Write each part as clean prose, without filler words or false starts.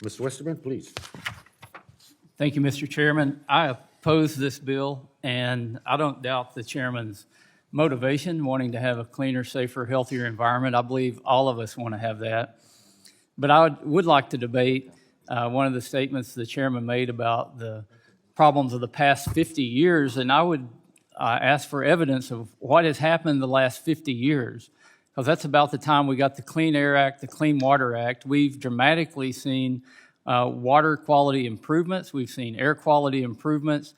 Mr. Westerman, please. Thank you, Mr. Chairman. I oppose this bill, and I don't doubt the chairman's motivation, wanting to have a cleaner, safer, healthier environment. I believe all of us want to have that. But I would like to debate one of the statements the chairman made about the problems of the past 50 years, and I would ask for evidence of what has happened in the last 50 years, because that's about the time we got the Clean Air Act, the Clean Water Act. We've dramatically seen water quality improvements. We've seen air quality improvements.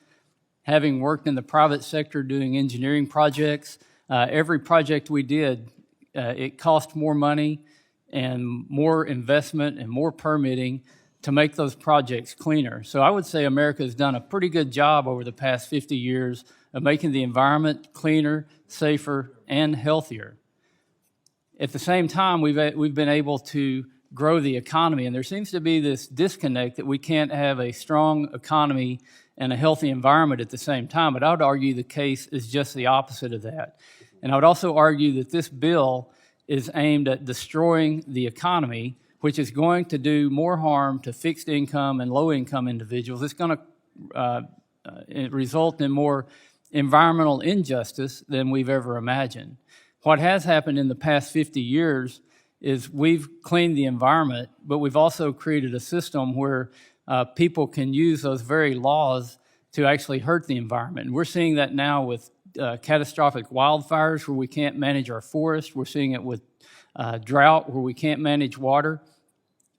Having worked in the private sector doing engineering projects, every project we did, it cost more money and more investment and more permitting to make those projects cleaner. So I would say America has done a pretty good job over the past 50 years of making the environment cleaner, safer, and healthier. At the same time, we've been able to grow the economy, and there seems to be this disconnect that we can't have a strong economy and a healthy environment at the same time, but I would argue the case is just the opposite of that. And I would also argue that this bill is aimed at destroying the economy, which is going to do more harm to fixed income and low income individuals. It's going to result in more environmental injustice than we've ever imagined. What has happened in the past 50 years is we've cleaned the environment, but we've also created a system where people can use those very laws to actually hurt the environment. And we're seeing that now with catastrophic wildfires where we can't manage our forest. We're seeing it with drought where we can't manage water.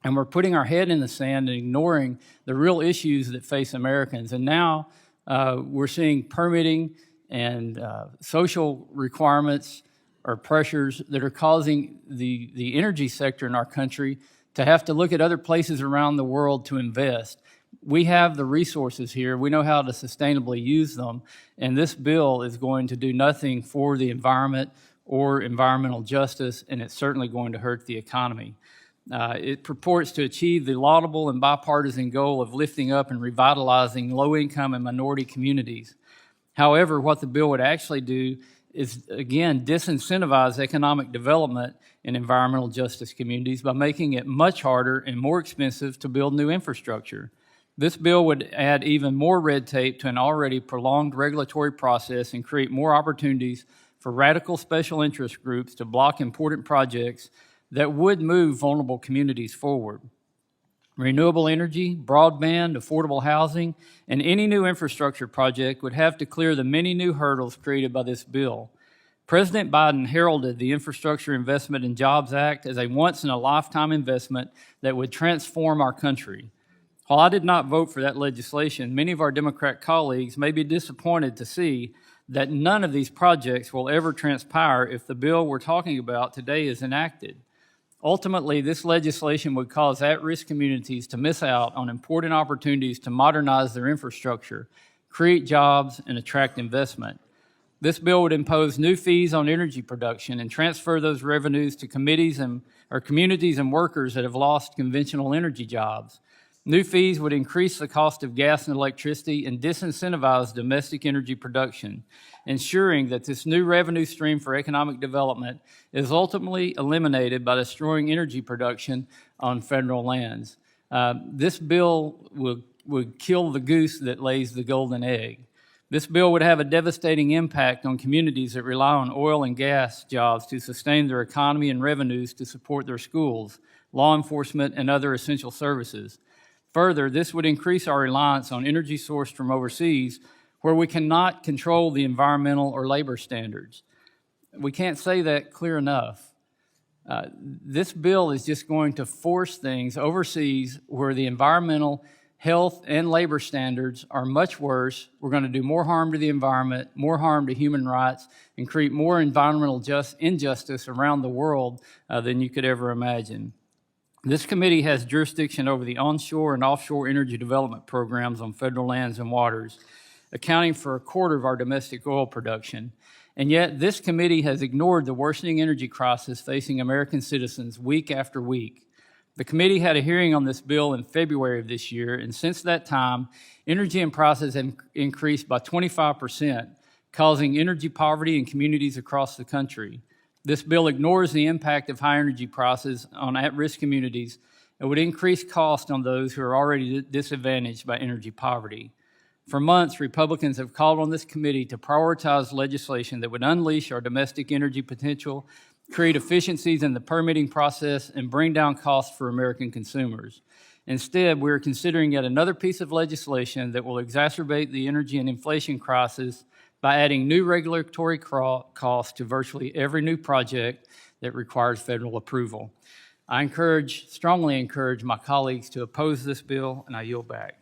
And we're putting our head in the sand and ignoring the real issues that face Americans. And now we're seeing permitting and social requirements or pressures that are causing the energy sector in our country to have to look at other places around the world to invest. We have the resources here. We know how to sustainably use them. And this bill is going to do nothing for the environment or environmental justice, and it's certainly going to hurt the economy. It purports to achieve the laudable and bipartisan goal of lifting up and revitalizing low-income and minority communities. However, what the bill would actually do is, again, disincentivize economic development in environmental justice communities by making it much harder and more expensive to build new infrastructure. This bill would add even more red tape to an already prolonged regulatory process and create more opportunities for radical special interest groups to block important projects that would move vulnerable communities forward. Renewable energy, broadband, affordable housing, and any new infrastructure project would have to clear the many new hurdles created by this bill. President Biden heralded the Infrastructure Investment and Jobs Act as a once-in-a-lifetime investment that would transform our country. While I did not vote for that legislation, many of our Democrat colleagues may be disappointed to see that none of these projects will ever transpire if the bill we're talking about today is enacted. Ultimately, this legislation would cause at-risk communities to miss out on important opportunities to modernize their infrastructure, create jobs, and attract investment. This bill would impose new fees on energy production and transfer those revenues to communities and workers that have lost conventional energy jobs. New fees would increase the cost of gas and electricity and disincentivize domestic energy production, ensuring that this new revenue stream for economic development is ultimately eliminated by destroying energy production on federal lands. This bill would kill the goose that lays the golden egg. This bill would have a devastating impact on communities that rely on oil and gas jobs to sustain their economy and revenues to support their schools, law enforcement, and other essential services. Further, this would increase our reliance on energy sourced from overseas, where we cannot control the environmental or labor standards. We can't say that clear enough. This bill is just going to force things overseas where the environmental, health, and labor standards are much worse. We're going to do more harm to the environment, more harm to human rights, and create more environmental injustice around the world than you could ever imagine. This committee has jurisdiction over the onshore and offshore energy development programs on federal lands and waters, accounting for a quarter of our domestic oil production. And yet, this committee has ignored the worsening energy crisis facing American citizens week after week. The committee had a hearing on this bill in February of this year, and since that time, energy and prices have increased by 25%, causing energy poverty in communities across the country. This bill ignores the impact of high energy prices on at-risk communities It would increase cost on those who are already disadvantaged by energy poverty. For months, Republicans have called on this committee to prioritize legislation that would unleash our domestic energy potential, create efficiencies in the permitting process, and bring down costs for American consumers. Instead, we are considering yet another piece of legislation that will exacerbate the energy and inflation crisis by adding new regulatory costs to virtually every new project that requires federal approval. I strongly encourage my colleagues to oppose this bill, and I yield back.